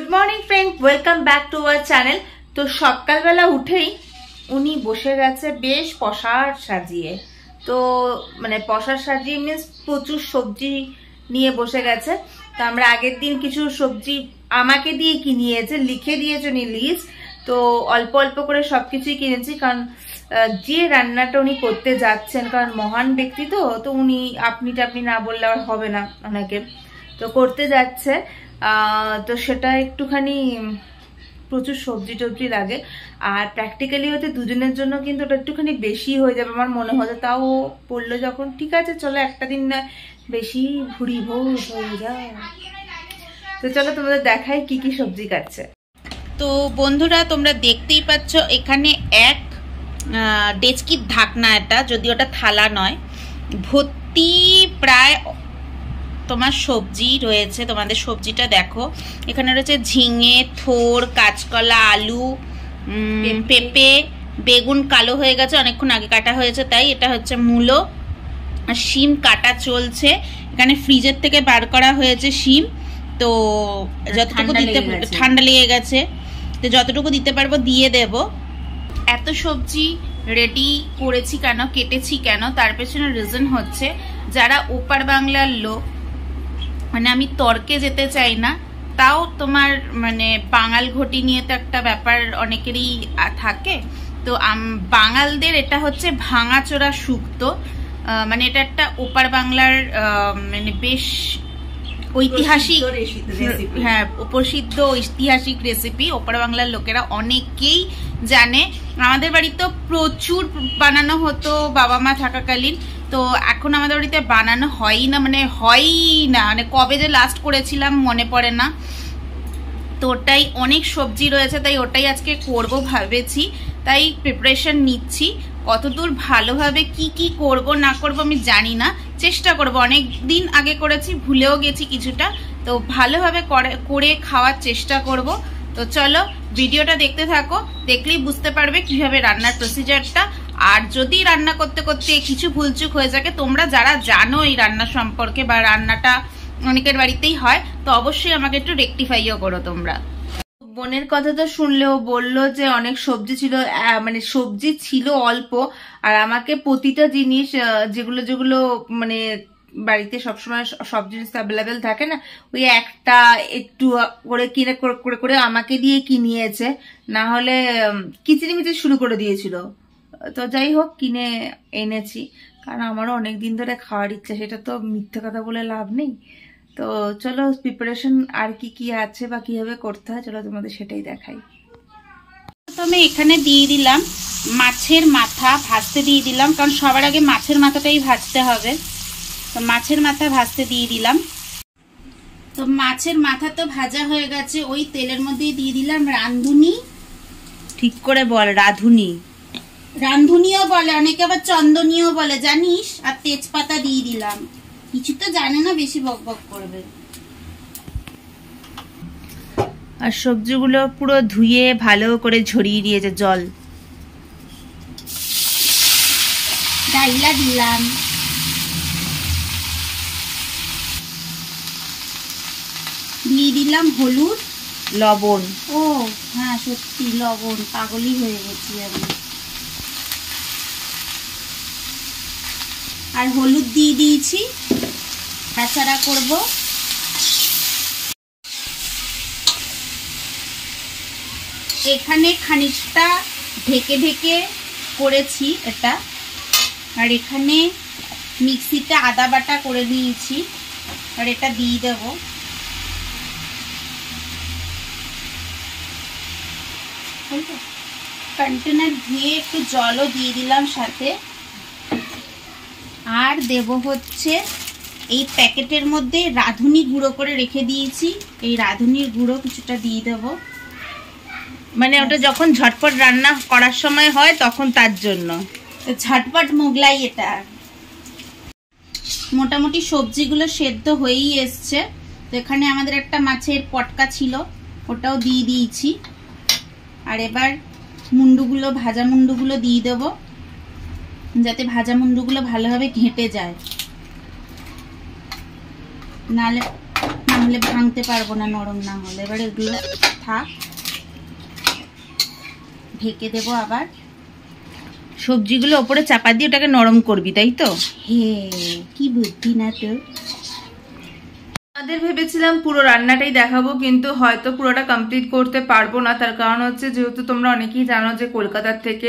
Good morning friend, welcome back to our channel. তো সকালবেলা উঠেই উনি বসে গেছে বেশ পসার সাজিয়ে। তো মানে পসার সাজিয়ে মিন্স প্রচুর সবজি নিয়ে বসে গেছে। তো আমরা আগের দিন কিছু সবজি আমাকে দিয়ে কিনিয়েছে, লিখে দিয়েছে উনি লিস্ট। তো অল্প অল্প করে সবকিছুই কিনেছি, কারণ যে রান্নাটা উনি করতে যাচ্ছেন, কারণ মহান ব্যক্তি তো উনি আপনি টাপনি না বললে আর হবে না, ওনাকে তো করতে যাচ্ছে। তো সেটা একটুখানি প্রচুর সবজি টবজি লাগে, আর প্র্যাকটিক্যালি হতে দুজনের জন্য কিন্তু ওটা একটুখানি বেশি হয়ে যাবে আমার মনে হচ্ছে। তাও পড়লো যখন, ঠিক আছে চলো একটা দিন না বেশি ভুড়ি ভোজ হয়ে যায়। তো চলো তোমাদের দেখাই কি কি সবজি কাটছে। তো বন্ধুরা, তোমরা দেখতেই পাচ্ছ এখানে এক ডেচকির ঢাকনা, এটা যদি ওটা থালা নয়, ভর্তি প্রায় তোমার সবজি রয়েছে। তোমাদের সবজিটা দেখো, এখানে রয়েছে ঝিঙে, থোর, কাঁচকলা, আলু, পেঁপে, বেগুন কালো হয়ে গেছে, অনেকক্ষণ আগে কাটা হয়েছে তাই। এটা হচ্ছে মূলো, আর শিম কাটা চলছে। এখানে ফ্রিজের থেকে বার করা হয়েছে শিম। তো যতটুকু দিতে, ঠান্ডা লেগে গেছে, তো যতটুকু দিতে পারবো দিয়ে দেব। এত সবজি রেডি করেছি কেন, কেটেছি কেন, তার পেছনে রিজন হচ্ছে যারা ওপার বাংলার লোক, মানে আমি তর্কে যেতে চাই না, তাও তোমার মানে বাঙাল ঘটি নিয়ে তো একটা ব্যাপার অনেকেরই থাকে। তো বাঙালদের এটা হচ্ছে ভাঙাচোরা শুক্তো, মানে এটা একটা ওপার বাংলার মানে বেশ ঐতিহাসিক, হ্যাঁ প্রসিদ্ধ ঐতিহাসিক রেসিপি। ওপার বাংলার লোকেরা অনেকেই জানে। আমাদের বাড়িতে প্রচুর বানানো হতো বাবা মা থাকাকালীন। তো এখন আমাদের বাড়িতে বানানো হয়ই না, মানে কবে যে লাস্ট করেছিলাম মনে পড়ে না। তো ওটাই অনেক সবজি রয়েছে, তাই ওটাই আজকে করব ভেবেছি, তাই প্রিপারেশন নিচ্ছি। কতদূর ভালোভাবে কি কি করব না করব আমি জানি না, চেষ্টা করব। অনেক দিন আগে করেছি, ভুলেও গেছি কিছুটা, তো ভালোভাবে করে খাওয়ার চেষ্টা করব। তো চলো ভিডিওটা দেখতে থাকো, দেখলেই বুঝতে পারবে কিভাবে রান্নার প্রসিজারটা। আর যদি রান্না করতে করতে কিছু ভুলচুক হয়ে থাকে, তোমরা যারা জানো এই রান্না সম্পর্কে বা রান্নাটা অনেকের বাড়িতেই হয়, তো অবশ্যই আমাকে একটু রেকটিফাইও করো তোমরা। বোনের কথা তো শুনলেও বললো যে অনেক সবজি ছিল, মানে সবজি ছিল অল্প, আর আমাকে প্রতিটা জিনিস যেগুলো যেগুলো মানে বাড়িতে সবসময় সব জিনিস অ্যাভেলেবেল থাকে না, ওই একটা একটু করে কিনে করে করে আমাকে দিয়ে কিনিয়েছে, না হলে কিচিরমিচির শুরু করে দিয়েছিল। তো যাই হোক কিনে এনেছি, কারণ আমারও অনেক দিন ধরে খাওয়ার ইচ্ছা, সেটা তো মিথ্যে কথা বলে লাভ নেই। তো চলো প্রিপারেশন আর কি কি আছে বা কিভাবে করতে হয়, চলো তোমাদের সেটাই দেখাই। প্রথমে এখানে দিয়ে দিলাম মাছের মাথা, ভাজতে দিয়ে দিলাম, কারণ সবার আগে মাছের মাথাটাই ভাজতে হবে। তো মাছের মাথা ভাজতে দিয়ে দিলাম। তো মাছের মাথা তো ভাজা হয়ে গেছে, ওই তেলের মধ্যেই দিয়ে দিলাম রাঁধুনি। ঠিক করে বল, রাঁধুনি। রাঁধুনিও বলে, অনেকে আবার চন্দনীয় বলে জানিস। আর তেজপাতা দিয়ে দিলাম, কিছু তো জানে না, বেশি বক বক করবে। আর সবজিগুলো পুরো ধুয়ে ভালো করে ঝরিয়ে দিয়েছে জল। ডাইলা দিলাম, দিয়ে দিলাম হলুদ, লবণ। ও হ্যাঁ সত্যি লবণ, পাগলই হয়ে গেছি আমি। আর হলুদ দিয়ে দিয়েছি, নাড়াচাড়া করব। এখানে খানিকটা ঢেকে ঢেকে করেছি এটা। আর এখানে মিক্সিতে আদা বাটা করে নিয়েছি, আর এটা দিয়ে দেব। কন্টেনার ধুয়ে একটু জলও দিয়ে দিলাম সাথে। আর দেব হচ্ছে এই প্যাকেটের মধ্যে রাঁধুনি গুঁড়ো করে রেখে দিয়েছি, এই রাঁধুনির গুঁড়ো কিছুটা দিয়ে দেব। মানে ওটা যখন ঝটপট রান্না করার সময় হয় তখন তার জন্য। ঝটপট মোগলাই এটা। মোটামুটি সবজিগুলো সেদ্ধ হয়েই এসছে। তো এখানে আমাদের একটা মাছের পটকা ছিল, ওটাও দিয়ে দিয়েছি। আর এবার মুন্ডুগুলো, ভাজা মুন্ডুগুলো দিয়ে দেব, যাতে ভাজা মুন্ডুগুলো ভালোভাবে ঘেঁটে যায়, নাহলে নাহলে ভাঙতে পারবো না, নরম না হলে। এবার এগুলো থাক, ঢেকে দেবো। আবার সবজিগুলো ওপরে চাপা দিয়ে ওটাকে নরম করবি, তাই তো? হ্যাঁ, কি বুদ্ধি না তো। আমাদের ভেবেছিলাম পুরো রান্নাটাই দেখাবো, কিন্তু হয়তো পুরোটা কমপ্লিট করতে পারবো না। তার কারণ হচ্ছে, যেহেতু তোমরা অনেকেই জানো যে কলকাতার থেকে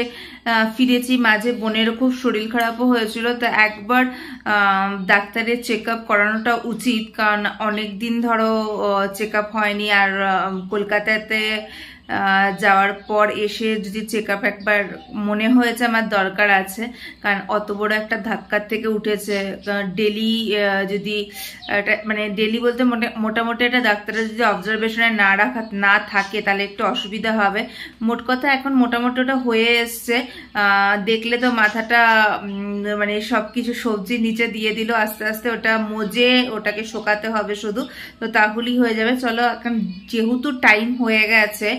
ফিরেছি, মাঝে বোনের খুব শরীর খারাপও হয়েছিল। তো একবার ডাক্তারের চেক আপ করানোটা উচিত, কারণ অনেক দিন ধরো চেক আপ হয়নি। আর কলকাতাতে যাওয়ার পর এসে যদি চেক আপ একবার মনে হয়েছে আমার দরকার আছে, কারণ অত বড় একটা ধাক্কার থেকে উঠেছে। ডেলি যদি মানে ডেলি বলতে মোটামুটি একটা ডাক্তারের যদি অবজারভেশনে না থাকে তাহলে একটু অসুবিধা হবে। মোট কথা এখন মোটামুটি ওটা হয়ে এসছে। দেখলে তো মাথাটা মানে সবকিছু সবজি নিচে দিয়ে দিল। আস্তে আস্তে ওটা মজে ওটাকে শোকাতে হবে শুধু, তো তাহলেই হয়ে যাবে। চলো, এখন যেহেতু টাইম হয়ে গেছে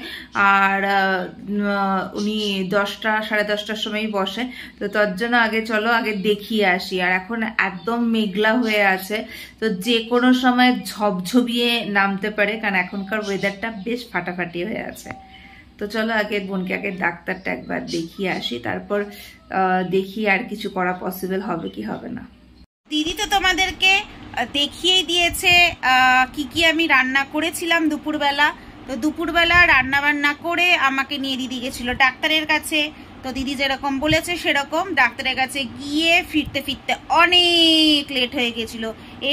আর উনি 10টা সাড়ে 10টার সময় বসে, তো তার জন্য আগে চলো আগে দেখিয়ে আসি। আর এখন একদম মেঘলা হয়ে আছে, তো যে কোনো সময় ঝপঝপিয়ে নামতে পারে, কারণ এখনকার ওয়েদারটা বেশ ফাটাফাটি হয়ে আছে। তো চলো আগে বোনকে আগে ডাক্তারটা একবার দেখিয়ে আসি, তারপর দেখি আর কিছু করা পসিবল হবে কি হবে না। দিদি তো তোমাদেরকে দেখিয়েই দিয়েছে কি কি আমি রান্না করেছিলাম দুপুরবেলা। তো দুপুরবেলা রান্না বান্না করে আমাকে নিয়ে দিদি গেছিল ডাক্তারের কাছে। তো দিদি যেরকম বলেছে সেরকম ডাক্তারের কাছে গিয়ে ফিরতে ফিরতে অনেক লেট হয়ে গেছিল।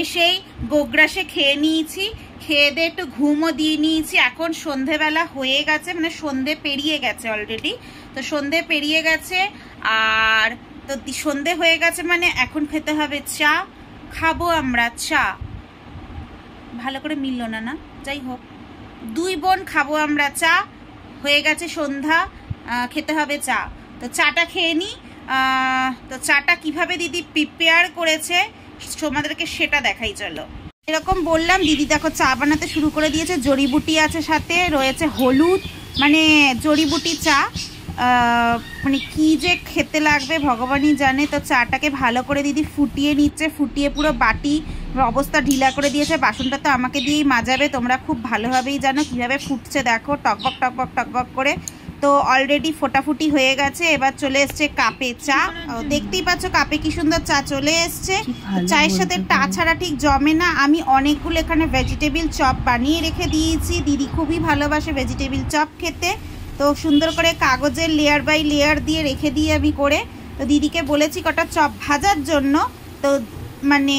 এসেই গোগ্রাসে খেয়ে নিয়েছি, খেয়ে দিয়ে একটু ঘুমও দিয়ে নিয়েছি। এখন সন্ধেবেলা হয়ে গেছে, মানে সন্ধে পেরিয়ে গেছে অলরেডি। তো সন্ধে পেরিয়ে গেছে, আর তো সন্ধে হয়ে গেছে মানে এখন খেতে হবে চা। খাবো আমরা চা। ভালো করে মিলল না, না যাই হোক, দুই বোন খাবো আমরা চা। হয়ে গেছে সন্ধ্যা, খেতে হবে চা। তো চাটা খেয়ে নিই। তো চাটা কিভাবে দিদি প্রিপেয়ার করেছে তোমাদেরকে সেটা দেখাই, চলো। এরকম বললাম, দিদি দেখো চা বানাতে শুরু করে দিয়েছে। জড়িবুটি আছে, সাথে রয়েছে হলুদ, মানে জড়িবুটি চা। মানে কি যে খেতে লাগবে ভগবানই জানে। তো চাটাকে ভালো করে দিদি ফুটিয়ে নিচ্ছে, ফুটিয়ে পুরো বাটি অবস্থা ঢিলা করে দিয়েছে। বাসনটা তো আমাকে দিয়েই মাজাবে, তোমরা খুব ভালোভাবেই জানো কিভাবে ফুটছে। দেখো টকবক টকবক টকবক করে। তো অলরেডি ফোটাফুটি হয়ে গেছে। এবার চলে এসছে কাপে চা। দেখতেই পাচ্ছ কাপে কি সুন্দর চা চলে এসছে। চায়ের সাথে টা ছাড়া ঠিক জমে না। আমি অনেকগুলো এখানে ভেজিটেবিল চপ বানিয়ে রেখে দিয়েছি। দিদি খুবই ভালোবাসে ভেজিটেবিল চপ খেতে। তো সুন্দর করে কাগজের লেয়ার বাই লেয়ার দিয়ে রেখে দিই আমি করে। তো দিদিকে বলেছি কটা চপ ভাজার জন্য। তো মানে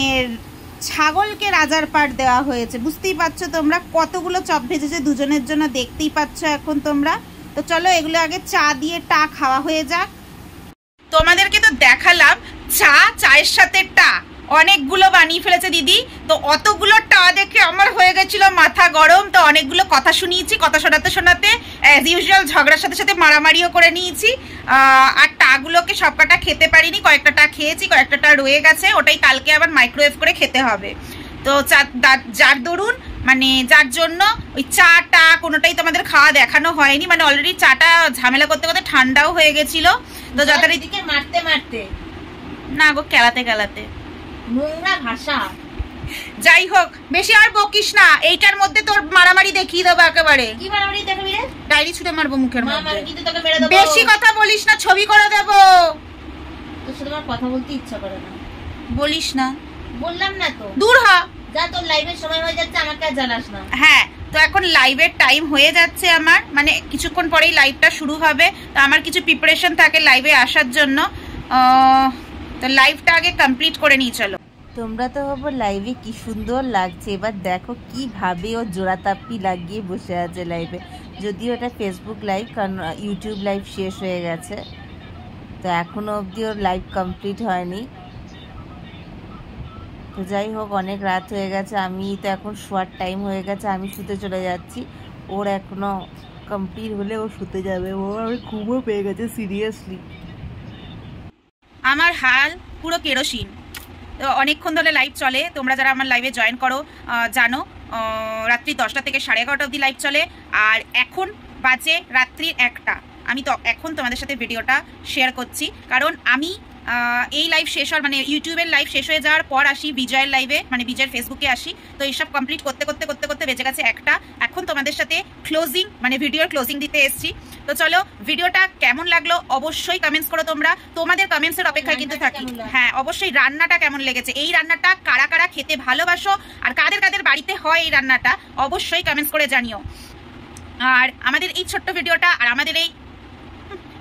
ছাগলকে রাজার পাট দেওয়া হয়েছে, বুঝতেই পারছো তোমরা কতগুলো চপ ভেজেছে দুজনের জন্য, দেখতেই পাচ্ছ এখন তোমরা। তো চলো এগুলো আগে চা দিয়ে টা খাওয়া হয়ে যাক। তোমাদেরকে তো দেখালাম চায়ের সাথে টা অনেকগুলো বানিয়ে ফেলেছে দিদি। তো অতগুলো টা দেখে আমার হয়ে গেছিল মাথা গরম। তো অনেকগুলো কথা শুনিয়েছি, কথা শোনাতে শোনাতে অ্যাজ ইউজুয়াল ঝগড়ার সাথে সাথে মারামারিও করে নিয়েছি। আর টাগুলোকে সবকটা খেতে পারিনি, কয়েকটা টা খেয়েছি, কয়েকটা টা রয়ে গেছে। ওটাই কালকে আবার মাইক্রোওয়েভ করে খেতে হবে। তো যার দরুন মানে যার জন্য ওই চাটা কোনোটাই তোমাদের খাওয়া দেখানো হয়নি। মানে অলরেডি চাটা ঝামেলা করতে করতে ঠান্ডাও হয়ে গেছিল। তো যথারীতিকে মারতে মারতে না গো, কেলাতে কেলাতে নোংরা ভাষা। যাই হোক, বেশি আর বকিস না। এইটার মধ্যে তোর মারামারি দেখিয়ে দেবো একেবারে। কি মারামারি দেখাবি রে? ডাইরি ছুঁড়ে মারবো মুখের মধ্যে। বেশি কথা বলিস না, ছবি করে দেবো। তোর সাথে আমার কথা বলতে ইচ্ছা করে না। বলিস না, বললাম না তো। দূর হ যা, তোর লাইভের সময় হয়ে যাচ্ছে, আমাকে আর জানাস না। হ্যাঁ, তো এখন লাইভের টাইম হয়ে যাচ্ছে আমার, মানে কিছুক্ষণ পরেই লাইভটা শুরু হবে। তো আমার কিছু প্রিপারেশন থাকে লাইভে আসার জন্য। তো লাইভটা আগে কমপ্লিট করে নিই চলো। তোমরা তো ভাবো লাইভে কি সুন্দর লাগছে, এবার দেখো কিভাবে ও জোড়াতাপ্পি লাগিয়ে বসে আছে লাইভে। যদিও এটা ফেসবুক লাইভ, কারণ ইউটিউব লাইভ শেষ হয়ে গেছে। তো এখনো অবধি ওর লাইভ কমপ্লিট হয়নি। তো যাই হোক, অনেক রাত হয়ে গেছে। আমি তো এখন শোয়ার টাইম হয়ে গেছে, আমি শুতে চলে যাচ্ছি। ওর এখনো কমপ্লিট হলে ও শুতে যাবে। ও আমি ঘুমও পেয়ে গেছে সিরিয়াসলি। আমার হাল পুরো কেরোসিন। তো অনেকক্ষণ ধরে লাইভ চলে, তোমরা যারা আমার লাইভে জয়েন করো জানো। রাত্রি 10টা থেকে 11:30 অবধি লাইভ চলে। আর এখন বাজে রাত্রি 1টা। আমি তো এখন তোমাদের সাথে ভিডিওটা শেয়ার করছি, কারণ আমি এই লাইভ শেষ হওয়ার মানে ইউটিউবের লাইভ শেষ হয়ে যাওয়ার পর আসি বিজয়ের লাইভে, মানে বিজয়ের ফেসবুকে আসি। তো এইসব কমপ্লিট করতে করতে করতে করতে বেঁচে গেছে একটা। এখন তোমাদের সাথে ক্লোজিং মানে ভিডিওর ক্লোজিং দিতে এসেছি। তো চলো ভিডিওটা কেমন লাগলো অবশ্যই কমেন্টস করো তোমরা, তোমাদের কমেন্টসের অপেক্ষায় কিন্তু থাকি। হ্যাঁ অবশ্যই রান্নাটা কেমন লেগেছে, এই রান্নাটা কারা কারা খেতে ভালোবাসো আর কাদের কাদের বাড়িতে হয় এই রান্নাটা অবশ্যই কমেন্টস করে জানিও। আর আমাদের এই ছোট্ট ভিডিওটা আর আমাদের এই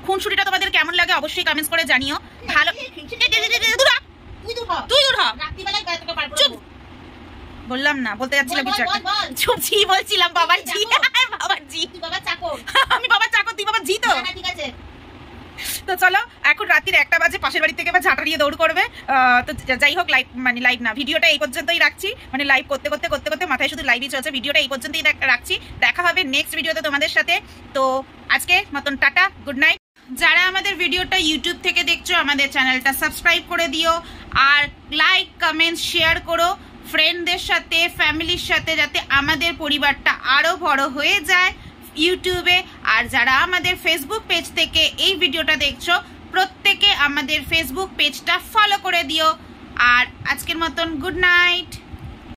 খুনসুটিটা তোমাদের কেমন লাগে অবশ্যই কমেন্টস করে জানিও। ভালো বললাম না, বলতে যাচ্ছিলাম কিছু একটা, চুপ জি বলছিলাম বাবার জি, বাবার জি, আমি বাবার চাকর, তুই বাবার জি। তো ঠিক আছে, তো চলো এখন রাত্রির 1টা বাজে, পাশের বাড়ি থেকে আবার ঝাঁটা দিয়ে দৌড় করবে। তো যাই হোক লাইভ মানে লাইভ না, ভিডিওটা এই পর্যন্তই রাখছি, মানে লাইভ করতে করতে করতে করতে মাথায় শুধু লাইভই চলছে। ভিডিওটা এই পর্যন্তই রাখছি, দেখা হবে নেক্সট ভিডিওতে তোমাদের সাথে। তো আজকে মতন টাটা, গুড নাইট। যারা আমাদের ভিডিওটা ইউটিউব থেকে দেখছো আমাদের চ্যানেলটা সাবস্ক্রাইব করে দিও, আর লাইক কমেন্ট শেয়ার করো ফ্রেন্ডদের সাথে ফ্যামিলির সাথে, যাতে আমাদের পরিবারটা আরো বড় হয়ে যায় ইউটিউবে। আর যারা আমাদের ফেসবুক পেজ থেকে এই ভিডিওটা দেখছো প্রত্যেকে আমাদের ফেসবুক পেজটা ফলো করে দিও। আর আজকের মতন গুড নাইট।